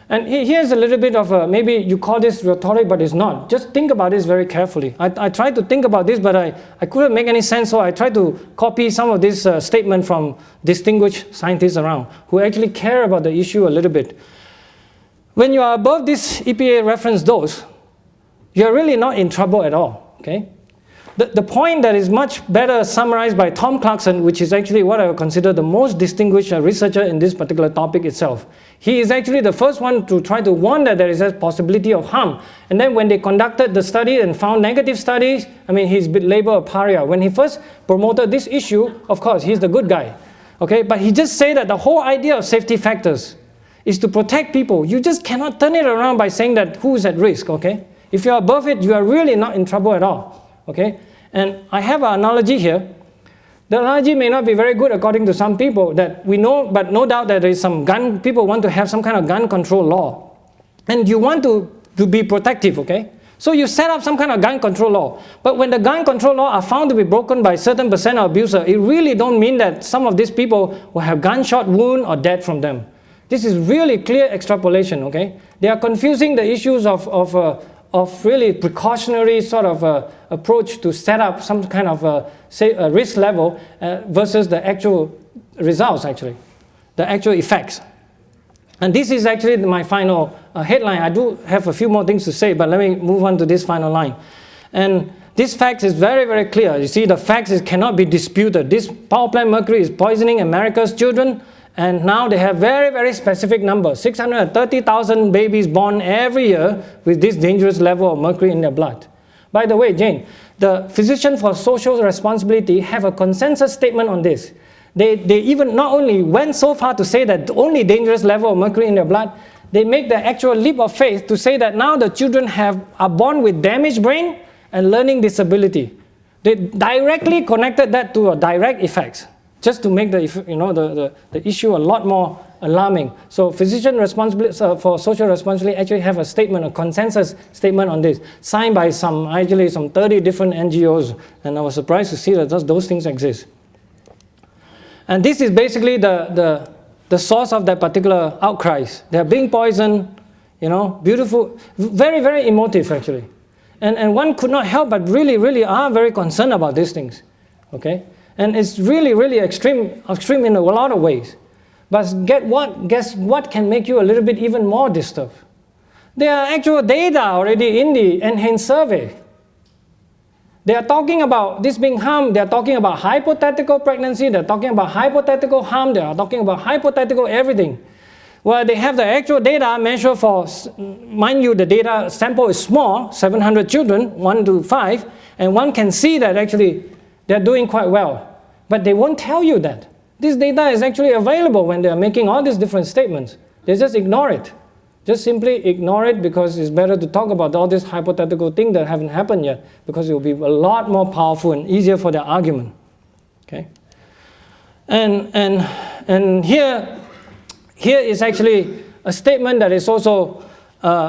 And here's a little bit of maybe you call this rhetoric, but it's not. Just think about this very carefully. I tried to think about this, but I couldn't make any sense, so I tried to copy some of this statement from distinguished scientists around who actually care about the issue a little bit. When you are above this EPA reference dose, you're really not in trouble at all. Okay? The point that is much better summarized by Tom Clarkson, which is actually what I would consider the most distinguished researcher in this particular topic itself. He is actually the first one to try to warn that there is a possibility of harm. And then when they conducted the study and found negative studies, I mean, he's been labeled a pariah. When he first promoted this issue, of course, he's the good guy. Okay? But he just said that the whole idea of safety factors is to protect people. You just cannot turn it around by saying that who is at risk. Okay? If you're above it, you are really not in trouble at all. Okay? And I have an analogy here. The analogy may not be very good according to some people that we know, but no doubt that there is some people want to have some kind of gun control law. And you want to be protective, okay? So you set up some kind of gun control law. But when the gun control law are found to be broken by a certain percent of abuser, it really don't mean that some of these people will have gunshot wound or death from them. This is really clear extrapolation, okay? They are confusing the issues of really precautionary sort of approach to set up some kind of say a risk level versus the actual results, actually, the actual effects. And this is actually my final headline. I do have a few more things to say, but let me move on to this final line. And this fact is very, very clear. You see, the facts cannot be disputed. This power plant mercury is poisoning America's children. And now they have very, very specific numbers. 630,000 babies born every year with this dangerous level of mercury in their blood. By the way, Jane, the Physicians for Social Responsibility have a consensus statement on this. They even not only went so far to say that the only dangerous level of mercury in their blood, they make the actual leap of faith to say that now the children are born with damaged brain and learning disability. They directly connected that to a direct effects. just to make the issue a lot more alarming. So physician responsibility for social responsibility actually have a statement, a consensus statement on this, signed by some 30 different NGOs, and I was surprised to see that those things exist. And this is basically the source of that particular outcries. They are being poisoned, beautiful, very, very emotive actually. And one could not help but really are very concerned about these things, okay? And it's really extreme in a lot of ways. But guess what can make you a little bit even more disturbed? There are actual data already in the enhanced survey. They are talking about this being harm. They are talking about hypothetical pregnancy. They are talking about hypothetical harm. They are talking about hypothetical everything. Well, they have the actual data measure for, mind you, the data sample is small, 700 children, 1 to 5, and one can see that actually they're doing quite well. But they won't tell you that. This data is actually available when they're making all these different statements. They just ignore it. Just simply ignore it because it's better to talk about all these hypothetical things that haven't happened yet, because it will be a lot more powerful and easier for their argument. Okay? And here is actually a statement that is also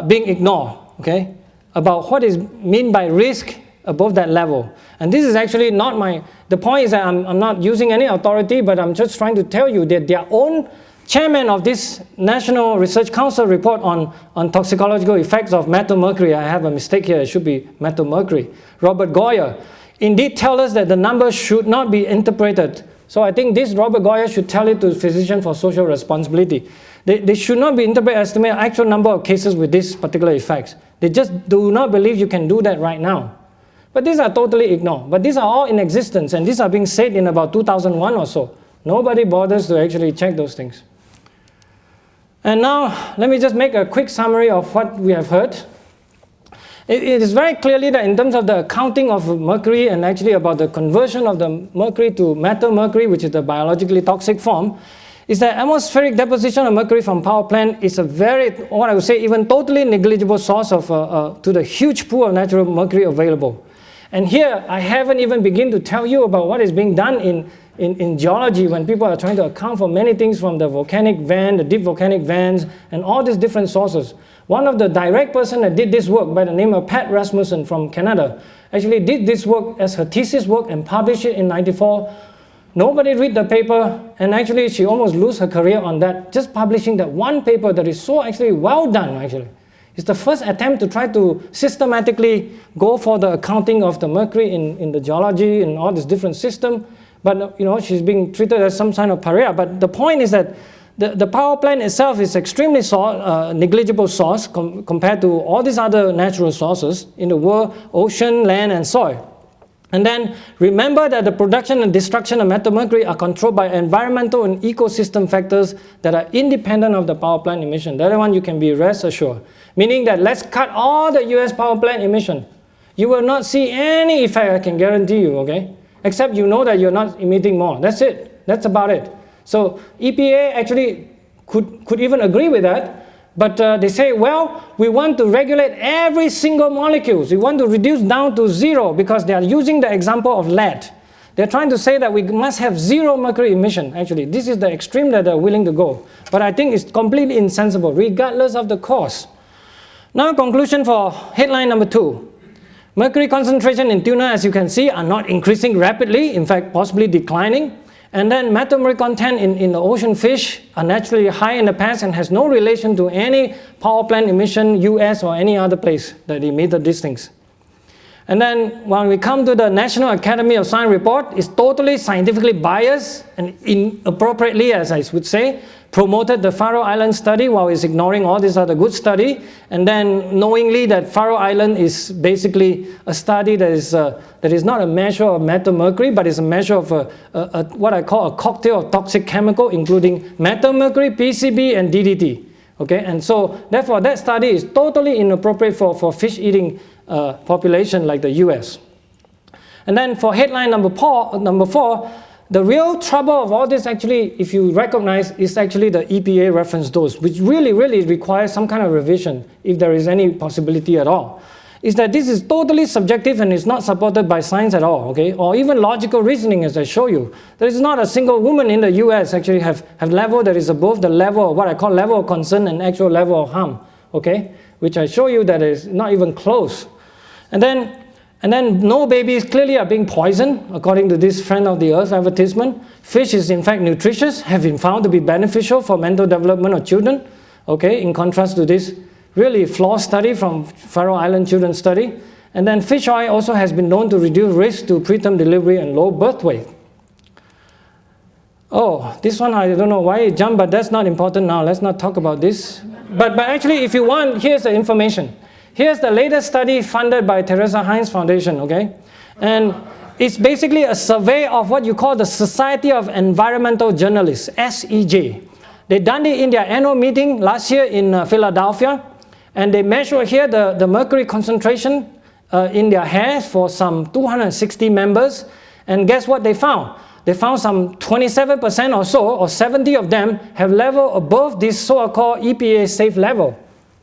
being ignored, okay, about what is meant by risk above that level. And this is actually not the point is that I'm not using any authority, but I'm just trying to tell you that their own chairman of this National Research Council report on toxicological effects of methylmercury, I have a mistake here, it should be methylmercury, Robert Goyer, indeed tell us that the numbers should not be interpreted. So I think this Robert Goyer should tell it to Physicians for Social Responsibility. They should not be interpreted estimate actual number of cases with these particular effects. They just do not believe you can do that right now. But these are totally ignored. But these are all in existence, and these are being said in about 2001 or so. Nobody bothers to actually check those things. And now, let me just make a quick summary of what we have heard. It is very clearly that in terms of the accounting of mercury and actually about the conversion of the mercury to methylmercury, which is the biologically toxic form, is that atmospheric deposition of mercury from power plant is a very, what I would say, even totally negligible source of to the huge pool of natural mercury available. And here, I haven't even begun to tell you about what is being done in geology when people are trying to account for many things from the volcanic vent, the deep volcanic vents, and all these different sources. One of the direct person that did this work by the name of Pat Rasmussen from Canada actually did this work as her thesis work and published it in '94. Nobody read the paper, and actually she almost lost her career on that, just publishing that one paper that is so actually well done actually. It's the first attempt to try to systematically go for the accounting of the mercury in the geology and all this different system. But she's being treated as some kind of pariah. But the point is that the power plant itself is extremely negligible source compared to all these other natural sources in the world, ocean, land, and soil. And then remember that the production and destruction of methylmercury are controlled by environmental and ecosystem factors that are independent of the power plant emission. The other one you can be rest assured. Meaning that let's cut all the US power plant emission. You will not see any effect, I can guarantee you, okay? Except you know that you're not emitting more. That's it. That's about it. So EPA actually could even agree with that. But they say, well, we want to regulate every single molecule. We want to reduce down to zero because they are using the example of lead. They're trying to say that we must have zero mercury emission. Actually, this is the extreme that they're willing to go. But I think it's completely insensible, regardless of the cost. Now, conclusion for headline number 2. Mercury concentration in tuna, as you can see, are not increasing rapidly, in fact, possibly declining. And then methylmercury content in the ocean fish are naturally high in the past and has no relation to any power plant emission, US or any other place that emitted these things. And then when we come to the National Academy of Science report, it's totally scientifically biased and inappropriately, as I would say, promoted the Faroe Island study while it's ignoring all these other good study, and then knowingly that Faroe Island is basically a study that is not a measure of methylmercury, but is a measure of what I call a cocktail of toxic chemical, including methylmercury, PCB, and DDT. Okay, and so therefore that study is totally inappropriate for fish-eating population like the US. And then for headline number 4, the real trouble of all this actually, if you recognize, is actually the EPA reference dose, which really requires some kind of revision if there is any possibility at all. is that this is totally subjective and is not supported by science at all, okay? Or even logical reasoning, as I show you. There is not a single woman in the US actually have level that is above the level of what I call level of concern and actual level of harm, okay? Which I show you that is not even close. And then no babies clearly are being poisoned, according to this Friend of the Earth advertisement. Fish is in fact nutritious, have been found to be beneficial for mental development of children, okay, in contrast to this really flawed study from Faroe Island Children's Study. And then fish oil also has been known to reduce risk to preterm delivery and low birth weight. Oh, this one I don't know why it jumped, but that's not important now. Let's not talk about this. But actually, if you want, here's the information. Here's the latest study funded by Teresa Heinz Foundation, okay? And it's basically a survey of what you call the Society of Environmental Journalists, SEJ. They done it in their annual meeting last year in Philadelphia, and they measure here the mercury concentration in their hair for some 260 members, and guess what they found? They found some 27% or so, or 70 of them, have level above this so-called EPA safe level,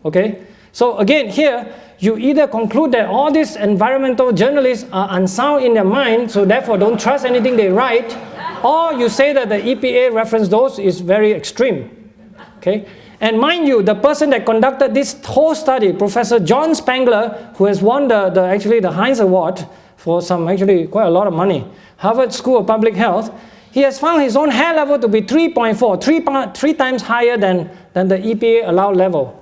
okay? So again, here, you either conclude that all these environmental journalists are unsound in their mind, so therefore don't trust anything they write, or you say that the EPA reference dose is very extreme, okay? And mind you, the person that conducted this whole study, Professor John Spangler, who has won actually the Heinz Award for some actually quite a lot of money, Harvard School of Public Health, he has found his own hair level to be 3.4, three times higher than the EPA allowed level.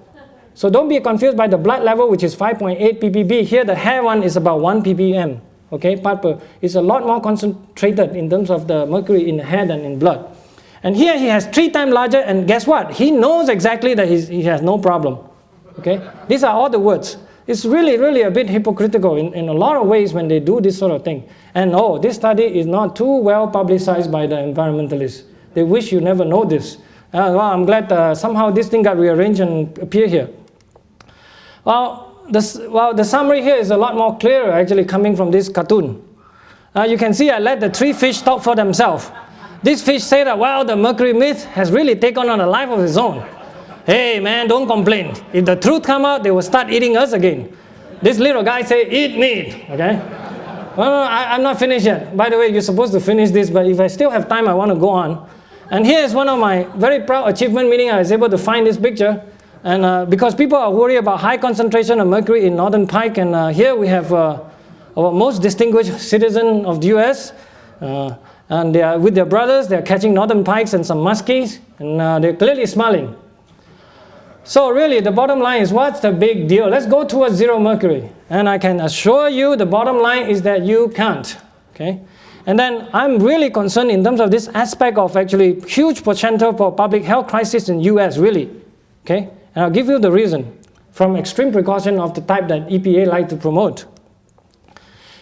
So don't be confused by the blood level, which is 5.8 ppb. Here, the hair one is about 1 ppm. Okay, it's a lot more concentrated in terms of the mercury in the hair than in blood. And here he has 3 times larger, and guess what? He knows exactly that he has no problem. Okay, these are all the words. It's really, really a bit hypocritical in a lot of ways when they do this sort of thing. And oh, this study is not too well publicized by the environmentalists. They wish you never know this. Well, I'm glad somehow this thing got rearranged and appeared here. Well, the summary here is a lot more clearer actually coming from this cartoon. You can see I let the 3 fish talk for themselves. This fish say that, well, the mercury myth has really taken on a life of its own. Hey man, don't complain. If the truth come out, they will start eating us again. This little guy say, eat meat, okay? Well, no, I'm not finished yet. By the way, you're supposed to finish this, but if I still have time, I want to go on. And here is one of my very proud achievement, meaning I was able to find this picture. And because people are worried about high concentration of mercury in Northern Pike, and here we have our most distinguished citizen of the US, and they are with their brothers, they're catching Northern Pikes and some muskies, and they're clearly smiling. So really, the bottom line is, what's the big deal? Let's go towards zero mercury. And I can assure you, the bottom line is that you can't, okay? And then I'm really concerned in terms of this aspect of actually huge potential for public health crisis in US, really, okay? And I'll give you the reason, from extreme precaution of the type that EPA like to promote.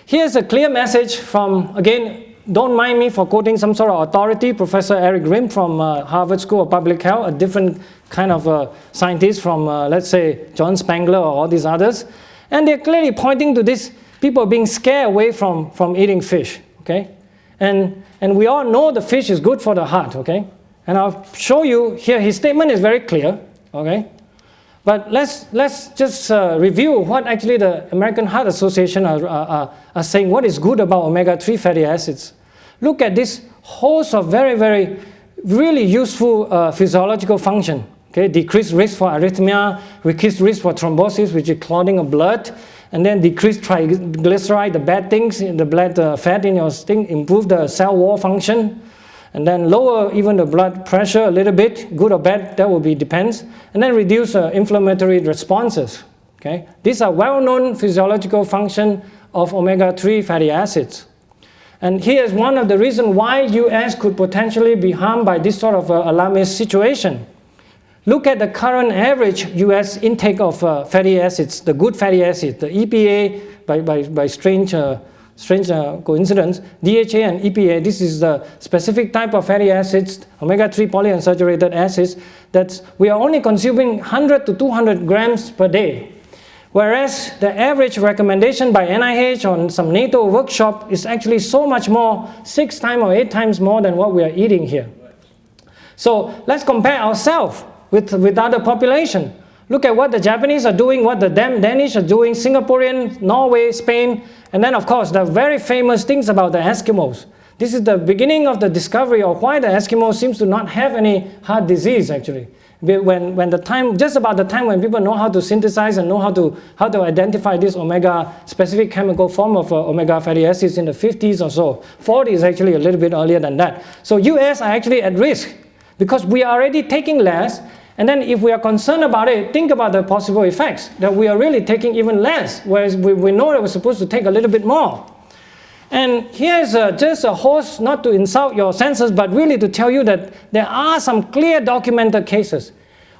Here's a clear message from, again, don't mind me for quoting some sort of authority, Professor Eric Grimm from Harvard School of Public Health, a different kind of scientist from, let's say, John Spangler or all these others. And they're clearly pointing to this, people being scared away from eating fish, okay? And we all know the fish is good for the heart, okay? And I'll show you here, his statement is very clear, okay? But let's just review what actually the American Heart Association are saying, what is good about omega-3 fatty acids. Look at this host of very, very, really useful physiological function. Okay, decreased risk for arrhythmia, decreased risk for thrombosis, which is clotting of blood, and then decreased triglyceride, the bad things in the blood fat in your thing, improve the cell wall function, and then lower even the blood pressure a little bit, good or bad, that will be depends, and then reduce inflammatory responses. Okay, these are well-known physiological function of omega-3 fatty acids. And here's one of the reasons why US could potentially be harmed by this sort of alarmist situation. Look at the current average US intake of fatty acids, the good fatty acids. The EPA, by strange coincidence, DHA and EPA, this is the specific type of fatty acids, omega-3 polyunsaturated acids, that we are only consuming 100 to 200 grams per day. Whereas the average recommendation by NIH on some NATO workshop is actually so much more, 6 times or 8 times more than what we are eating here. So let's compare ourselves with other population. Look at what the Japanese are doing, what the Danish are doing, Singaporean, Norway, Spain, and then of course the very famous things about the Eskimos. This is the beginning of the discovery of why the Eskimos seems to not have any heart disease actually. When the time, just about the time when people know how to synthesize and know how to identify this omega specific chemical form of omega fatty acids in the 50s or so. 40 is actually a little bit earlier than that. So US are actually at risk because we are already taking less, and then if we are concerned about it, think about the possible effects, that we are really taking even less, whereas we know that we're supposed to take a little bit more. And here's just a host, not to insult your senses, but really to tell you that there are some clear documented cases.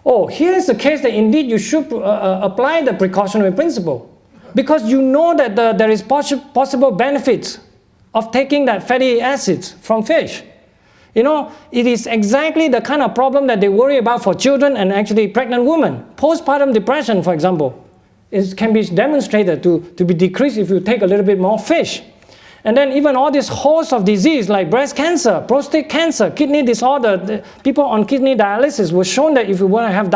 Oh, here's the case that indeed you should apply the precautionary principle, because you know that there is possible benefits of taking that fatty acids from fish. You know, it is exactly the kind of problem that they worry about for children and actually pregnant women. Postpartum depression, for example, can be demonstrated to be decreased if you take a little bit more fish. And then even all this host of disease like breast cancer, prostate cancer, kidney disorder, the people on kidney dialysis were shown that if you want to have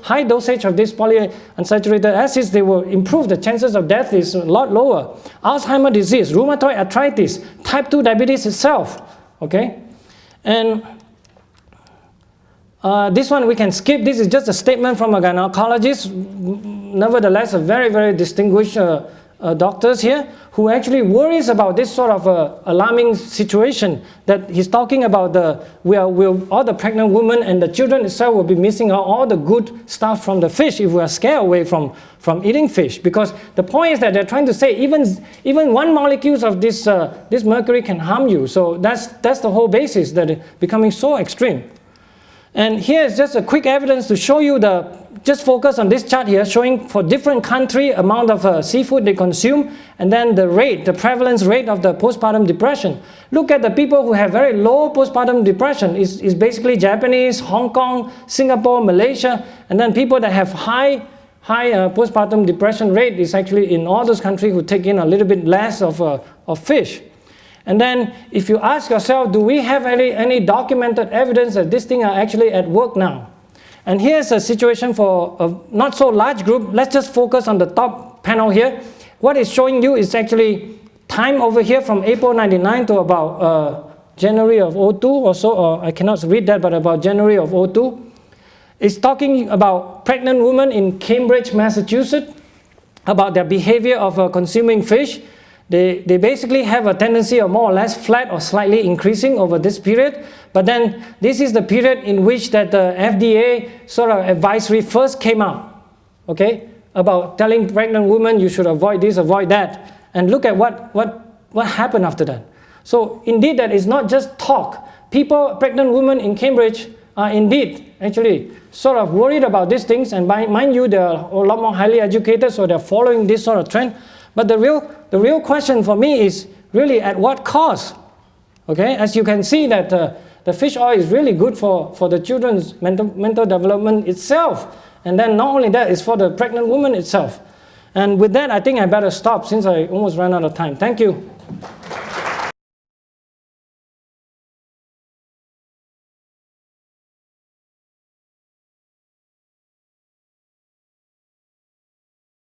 high dosage of these polyunsaturated acids, they will improve. The chances of death is a lot lower. Alzheimer's disease, rheumatoid arthritis, type 2 diabetes itself, okay? And this one we can skip. This is just a statement from a gynecologist, nevertheless a very, very distinguished doctors here, who actually worries about this sort of alarming situation that he's talking about. All the pregnant women and the children itself will be missing out all the good stuff from the fish if we are scared away from eating fish. Because the point is that they're trying to say even one molecule of this mercury can harm you. So that's the whole basis, that it's becoming so extreme. And here's just a quick evidence to show you just focus on this chart here, showing for different country amount of seafood they consume, and then the prevalence rate of the postpartum depression. Look at the people who have very low postpartum depression. Is basically Japanese, Hong Kong, Singapore, Malaysia, and then people that have high postpartum depression rate is actually in all those countries who take in a little bit less of fish. And then if you ask yourself, do we have any documented evidence that this thing are actually at work now? And here's a situation for a not so large group. Let's just focus on the top panel here. What it's showing you is actually time over here from April 99 to about January of 02 or so, or I cannot read that, but about January of 02. It's talking about pregnant women in Cambridge, Massachusetts, about their behavior of consuming fish. They basically have a tendency of more or less flat or slightly increasing over this period. But then this is the period in which that the FDA sort of advisory first came out, okay, about telling pregnant women you should avoid this, avoid that. And look at what happened after that. So indeed that is not just talk. Pregnant women in Cambridge are indeed actually sort of worried about these things. And mind you, they're a lot more highly educated, so they're following this sort of trend. But the real question for me is really at what cost? Okay, as you can see that the fish oil is really good for the children's mental development itself. And then not only that, it's for the pregnant woman itself. And with that, I think I better stop since I almost ran out of time. Thank you.